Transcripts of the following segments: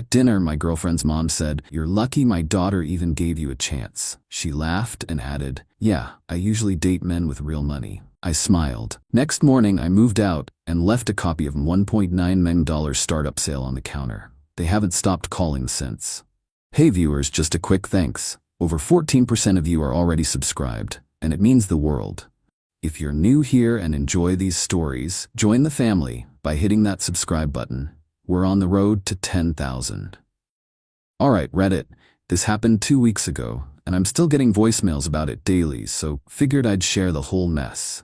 At dinner, my girlfriend's mom said, "You're lucky my daughter even gave you a chance." She laughed and added, "Yeah, I usually date men with real money." I smiled. Next morning, I moved out and left a copy of $1.9 million startup sale on the counter. They haven't stopped calling since. Hey viewers, just a quick thanks. Over 14% of you are already subscribed, and it means the world. If you're new here and enjoy these stories, join the family by hitting that subscribe button. We're on the road to 10,000. Alright, Reddit, this happened 2 weeks ago, and I'm still getting voicemails about it daily, so figured I'd share the whole mess.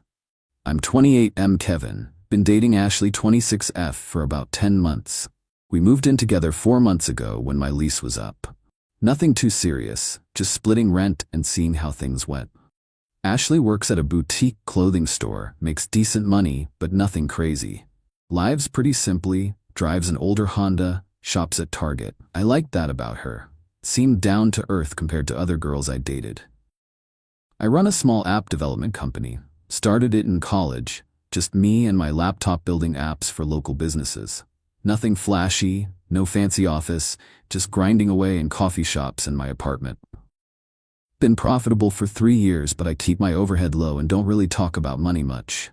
I'm 28M Kevin, been dating Ashley 26F for about 10 months. We moved in together 4 months ago when my lease was up. Nothing too serious, just splitting rent and seeing how things went. Ashley works at a boutique clothing store, makes decent money, but nothing crazy. Lives pretty simply, drives an older Honda, shops at Target. I liked that about her. Seemed down to earth compared to other girls I dated. I run a small app development company. Started it in college, just me and my laptop building apps for local businesses. Nothing flashy, no fancy office, just grinding away in coffee shops and my apartment. Been profitable for 3 years, but I keep my overhead low and don't really talk about money much.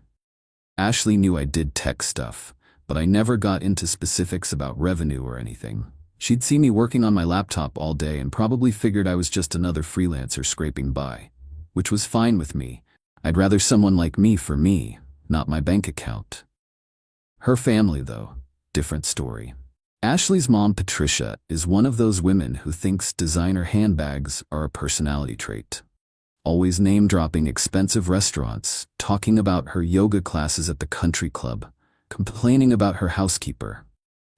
Ashley knew I did tech stuff, but I never got into specifics about revenue or anything. She'd see me working on my laptop all day and probably figured I was just another freelancer scraping by, which was fine with me. I'd rather someone like me for me, not my bank account. Her family, though, different story. Ashley's mom, Patricia, is one of those women who thinks designer handbags are a personality trait. Always name-dropping expensive restaurants, talking about her yoga classes at the country club, complaining about her housekeeper.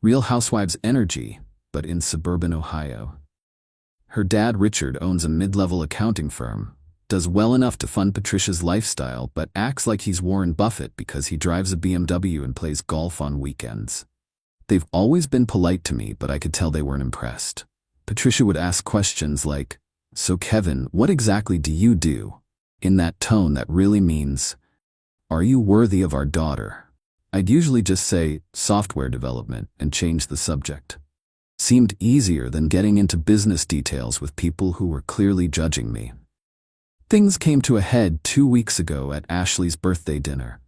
Real Housewives energy, but in suburban Ohio. Her dad, Richard, owns a mid-level accounting firm, does well enough to fund Patricia's lifestyle, but acts like he's Warren Buffett because he drives a BMW and plays golf on weekends. They've always been polite to me, but I could tell they weren't impressed. Patricia would ask questions like, "So Kevin, what exactly do you do?" in that tone that really means, "Are you worthy of our daughter?" I'd usually just say, "Software development," and change the subject. Seemed easier than getting into business details with people who were clearly judging me. Things came to a head 2 weeks ago at Ashley's birthday dinner.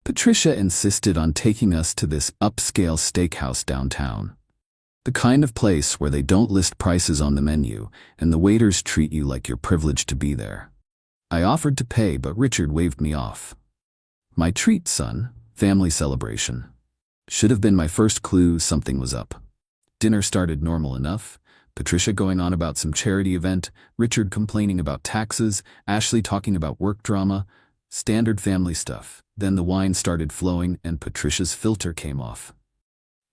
Patricia insisted on taking us to this upscale steakhouse downtown. The kind of place where they don't list prices on the menu and the waiters treat you like you're privileged to be there. I offered to pay, but Richard waved me off. My treat, son, family celebration. Should have been my first clue something was up. Dinner started normal enough. Patricia going on about some charity event, Richard complaining about taxes, Ashley talking about work drama, standard family stuff. Then the wine started flowing and Patricia's filter came off.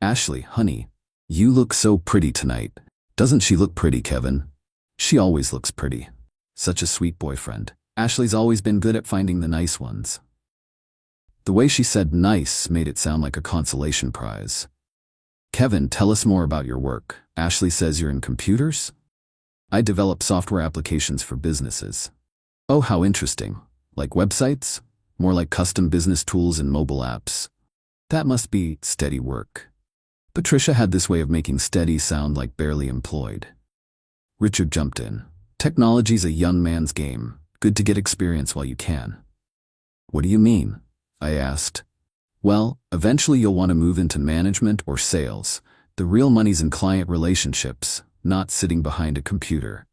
"Ashley, honey, you look so pretty tonight." "Doesn't she look pretty, Kevin?" "She always looks pretty." Such a sweet boyfriend. Ashley's always been good at finding the nice ones. The way she said nice made it sound like a consolation prize. "Kevin, tell us more about your work." "Ashley says you're in computers?" "I develop software applications for businesses." "Oh, how interesting. Like websites?" "More like custom business tools and mobile apps." "That must be steady work." Patricia had this way of making steady sound like barely employed. Richard jumped in. "Technology's a young man's game. Good to get experience while you can." "What do you mean?" I asked. "Well, eventually you'll want to move into management or sales. The real money's in client relationships, not sitting behind a computer."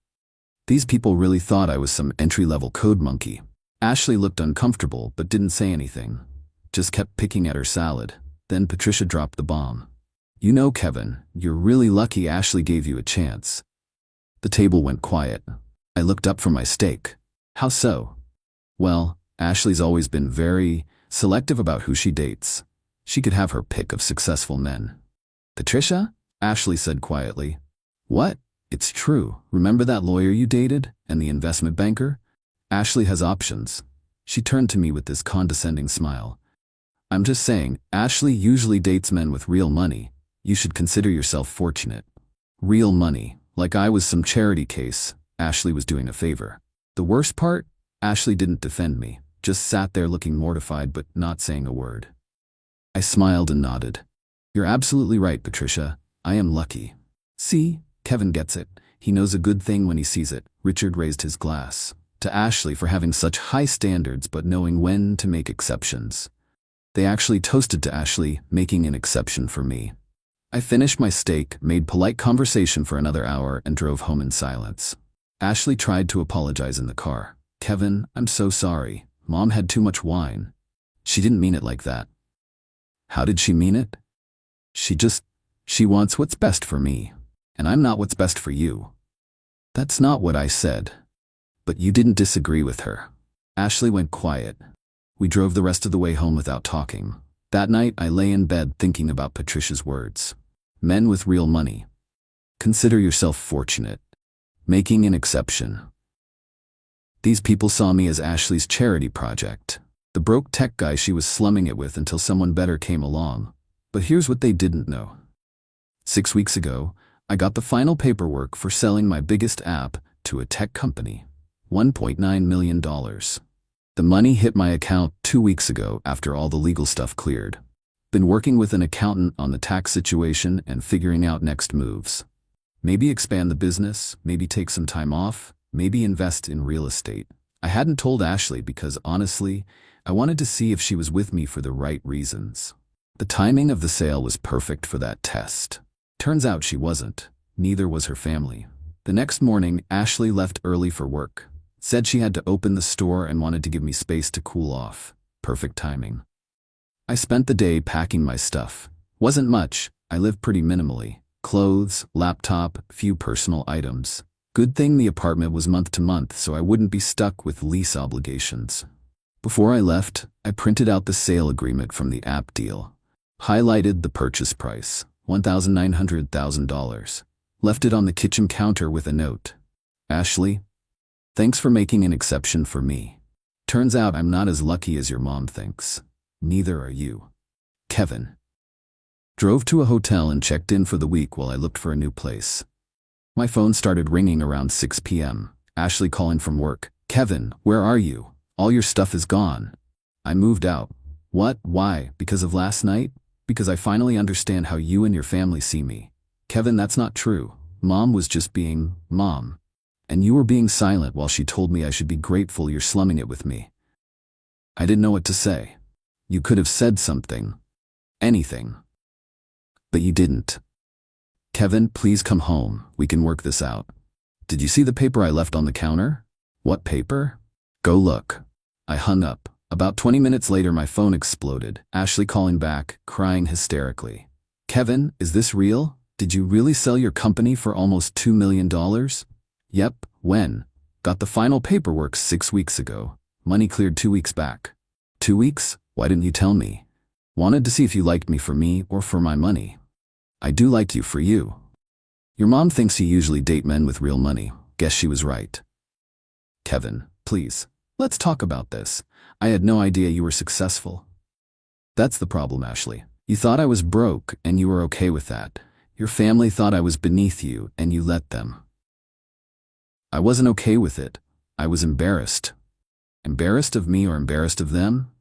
These people really thought I was some entry-level code monkey. Ashley looked uncomfortable but didn't say anything. Just kept picking at her salad. Then Patricia dropped the bomb. "You know, Kevin, you're really lucky Ashley gave you a chance." The table went quiet. I looked up from my steak. "How so?" "Well, Ashley's always been very selective about who she dates. She could have her pick of successful men." "Patricia?" Ashley said quietly. "What? It's true. Remember that lawyer you dated? And the investment banker? Ashley has options." She turned to me with this condescending smile. "I'm just saying, Ashley usually dates men with real money. You should consider yourself fortunate." Real money. Like I was some charity case. Ashley was doing a favor. The worst part? Ashley didn't defend me. Just sat there looking mortified but not saying a word. I smiled and nodded. "You're absolutely right, Patricia. I am lucky." See, Kevin gets it. He knows a good thing when he sees it. Richard raised his glass to Ashley for having such high standards but knowing when to make exceptions. They actually toasted to Ashley, making an exception for me. I finished my steak, made polite conversation for another hour, and drove home in silence. Ashley tried to apologize in the car. Kevin, I'm so sorry. Mom had too much wine. She didn't mean it like that. How did she mean it? She wants what's best for me. And I'm not what's best for you. That's not what I said. But you didn't disagree with her. Ashley went quiet. We drove the rest of the way home without talking. That night, I lay in bed thinking about Patricia's words. Men with real money. Consider yourself fortunate. Making an exception. These people saw me as Ashley's charity project. The broke tech guy she was slumming it with until someone better came along. But here's what they didn't know. 6 weeks ago, I got the final paperwork for selling my biggest app to a tech company. $1.9 million. The money hit my account 2 weeks ago after all the legal stuff cleared. Been working with an accountant on the tax situation and figuring out next moves. Maybe expand the business, maybe take some time off, maybe invest in real estate. I hadn't told Ashley because honestly, I wanted to see if she was with me for the right reasons. The timing of the sale was perfect for that test. Turns out she wasn't. Neither was her family. The next morning, Ashley left early for work. Said she had to open the store and wanted to give me space to cool off. Perfect timing. I spent the day packing my stuff. Wasn't much. I lived pretty minimally. Clothes, laptop, few personal items. Good thing the apartment was month to month so I wouldn't be stuck with lease obligations. Before I left, I printed out the sale agreement from the app deal. Highlighted the purchase price. $1,900,000. Left it on the kitchen counter with a note. Ashley, thanks for making an exception for me. Turns out I'm not as lucky as your mom thinks. Neither are you. Kevin. Drove to a hotel and checked in for the week while I looked for a new place. My phone started ringing around 6 p.m. Ashley calling from work. Kevin, where are you? All your stuff is gone. I moved out. What? Why? Because of last night? Because I finally understand how you and your family see me. Kevin, that's not true. Mom was just being Mom. And you were being silent while she told me I should be grateful you're slumming it with me. I didn't know what to say. You could have said something. Anything. But you didn't. Kevin, please come home. We can work this out. Did you see the paper I left on the counter? What paper? Go look. I hung up. About 20 minutes later, my phone exploded. Ashley calling back, crying hysterically. Kevin, is this real? Did you really sell your company for almost $2 million? Yep. When? Got the final paperwork 6 weeks ago. Money cleared 2 weeks back. 2 weeks? Why didn't you tell me? Wanted to see if you liked me for me or for my money. I do like you for you. Your mom thinks you usually date men with real money. Guess she was right. Kevin, please, let's talk about this. I had no idea you were successful. That's the problem, Ashley. You thought I was broke and you were okay with that. Your family thought I was beneath you and you let them. I wasn't okay with it. I was embarrassed. Embarrassed of me or embarrassed of them?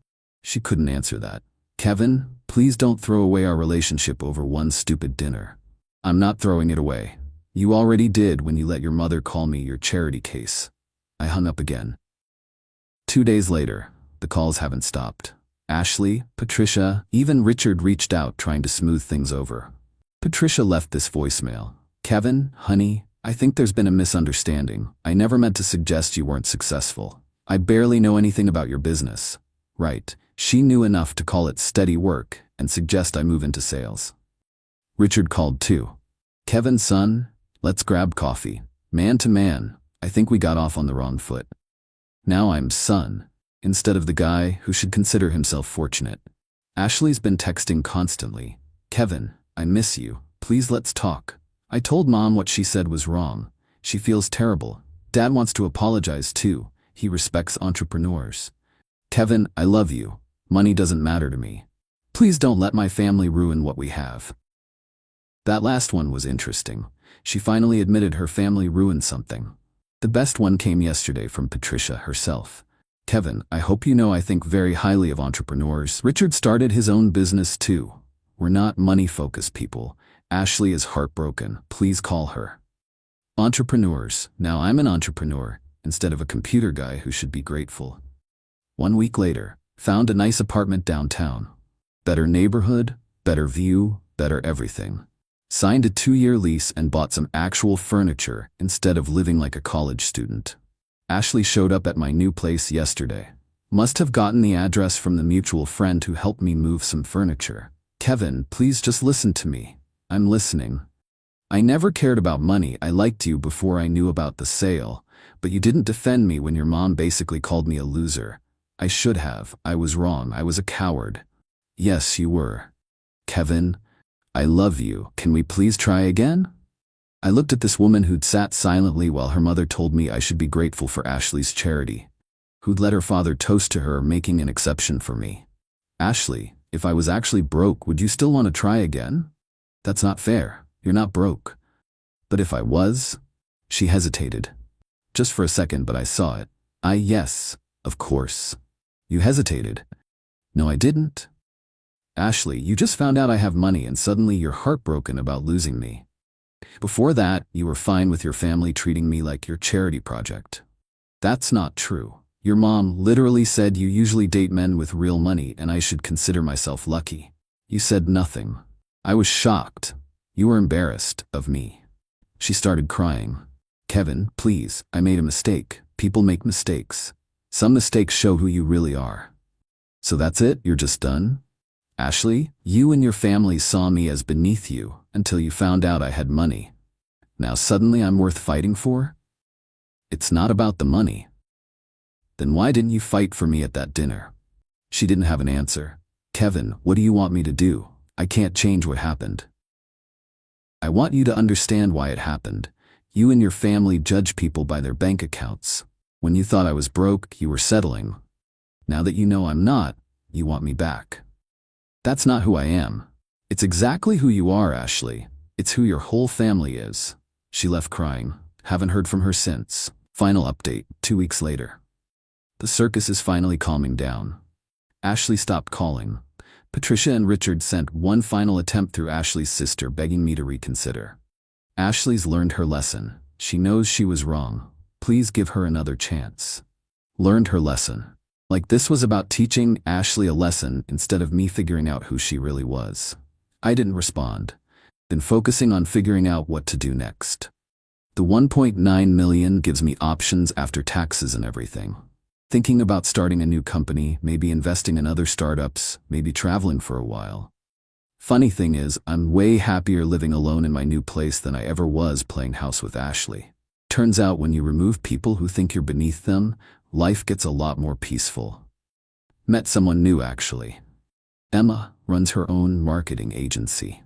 She couldn't answer that. Kevin, please don't throw away our relationship over one stupid dinner. I'm not throwing it away. You already did when you let your mother call me your charity case. I hung up again. 2 days later, the calls haven't stopped. Ashley, Patricia, even Richard reached out trying to smooth things over. Patricia left this voicemail. Kevin, honey, I think there's been a misunderstanding. I never meant to suggest you weren't successful. I barely know anything about your business. Right. She knew enough to call it steady work and suggest I move into sales. Richard called too. Kevin, son, let's grab coffee. Man to man, I think we got off on the wrong foot. Now I'm son, instead of the guy who should consider himself fortunate. Ashley's been texting constantly. Kevin, I miss you. Please let's talk. I told Mom what she said was wrong. She feels terrible. Dad wants to apologize too. He respects entrepreneurs. Kevin, I love you. Money doesn't matter to me. Please don't let my family ruin what we have. That last one was interesting. She finally admitted her family ruined something. The best one came yesterday from Patricia herself. Kevin, I hope you know I think very highly of entrepreneurs. Richard started his own business too. We're not money-focused people. Ashley is heartbroken. Please call her. Entrepreneurs. Now I'm an entrepreneur instead of a computer guy who should be grateful. 1 week later, found a nice apartment downtown. Better neighborhood, better view, better everything. Signed a 2-year lease and bought some actual furniture instead of living like a college student. Ashley showed up at my new place yesterday. Must have gotten the address from the mutual friend who helped me move some furniture. Kevin, please just listen to me. I'm listening. I never cared about money. I liked you before I knew about the sale, but you didn't defend me when your mom basically called me a loser. I should have. I was wrong. I was a coward. Yes, you were. Kevin, I love you. Can we please try again? I looked at this woman who'd sat silently while her mother told me I should be grateful for Ashley's charity, who'd let her father toast to her, making an exception for me. Ashley, if I was actually broke, would you still want to try again? That's not fair. You're not broke. But if I was? She hesitated. Just for a second, but I saw it. Yes, of course. You hesitated. No, I didn't. Ashley, you just found out I have money and suddenly you're heartbroken about losing me. Before that, you were fine with your family treating me like your charity project. That's not true. Your mom literally said you usually date men with real money and I should consider myself lucky. You said nothing. I was shocked. You were embarrassed of me. She started crying. Kevin, please, I made a mistake. People make mistakes. Some mistakes show who you really are. So that's it? You're just done? Ashley, you and your family saw me as beneath you until you found out I had money. Now suddenly I'm worth fighting for? It's not about the money. Then why didn't you fight for me at that dinner? She didn't have an answer. Kevin, what do you want me to do? I can't change what happened. I want you to understand why it happened. You and your family judge people by their bank accounts. When you thought I was broke, you were settling. Now that you know I'm not, you want me back. That's not who I am. It's exactly who you are, Ashley. It's who your whole family is. She left crying. Haven't heard from her since. Final update, 2 weeks later. The circus is finally calming down. Ashley stopped calling. Patricia and Richard sent one final attempt through Ashley's sister, begging me to reconsider. Ashley's learned her lesson. She knows she was wrong. Please give her another chance. Learned her lesson. Like this was about teaching Ashley a lesson instead of me figuring out who she really was. I didn't respond. Been focusing on figuring out what to do next. The 1.9 million gives me options after taxes and everything. Thinking about starting a new company, maybe investing in other startups, maybe traveling for a while. Funny thing is, I'm way happier living alone in my new place than I ever was playing house with Ashley. Turns out when you remove people who think you're beneath them, life gets a lot more peaceful. Met someone new actually. Emma runs her own marketing agency.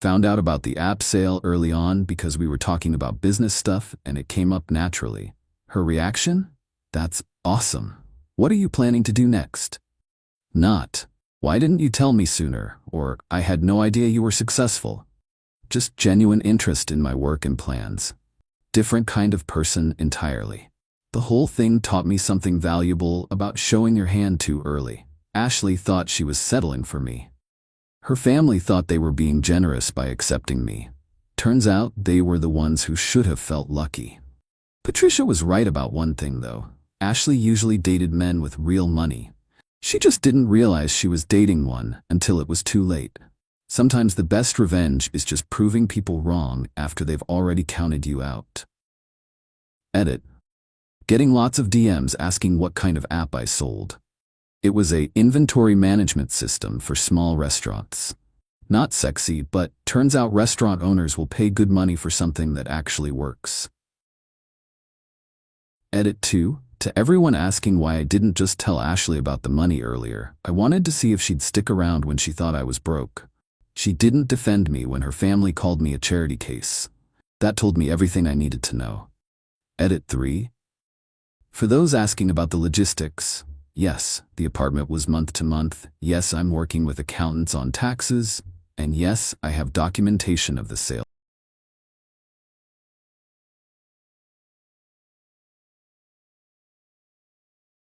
Found out about the app sale early on because we were talking about business stuff and it came up naturally. Her reaction? That's awesome. What are you planning to do next? Not, why didn't you tell me sooner? Or, I had no idea you were successful. Just genuine interest in my work and plans. Different kind of person entirely. The whole thing taught me something valuable about showing your hand too early. Ashley thought she was settling for me. Her family thought they were being generous by accepting me. Turns out they were the ones who should have felt lucky. Patricia was right about one thing though. Ashley usually dated men with real money. She just didn't realize she was dating one until it was too late. Sometimes the best revenge is just proving people wrong after they've already counted you out. Edit. Getting lots of DMs asking what kind of app I sold. It was a inventory management system for small restaurants. Not sexy, but turns out restaurant owners will pay good money for something that actually works. Edit 2. To everyone asking why I didn't just tell Ashley about the money earlier, I wanted to see if she'd stick around when she thought I was broke. She didn't defend me when her family called me a charity case. That told me everything I needed to know. Edit 3. For those asking about the logistics, yes, the apartment was month to month. Yes, I'm working with accountants on taxes. And yes, I have documentation of the sale.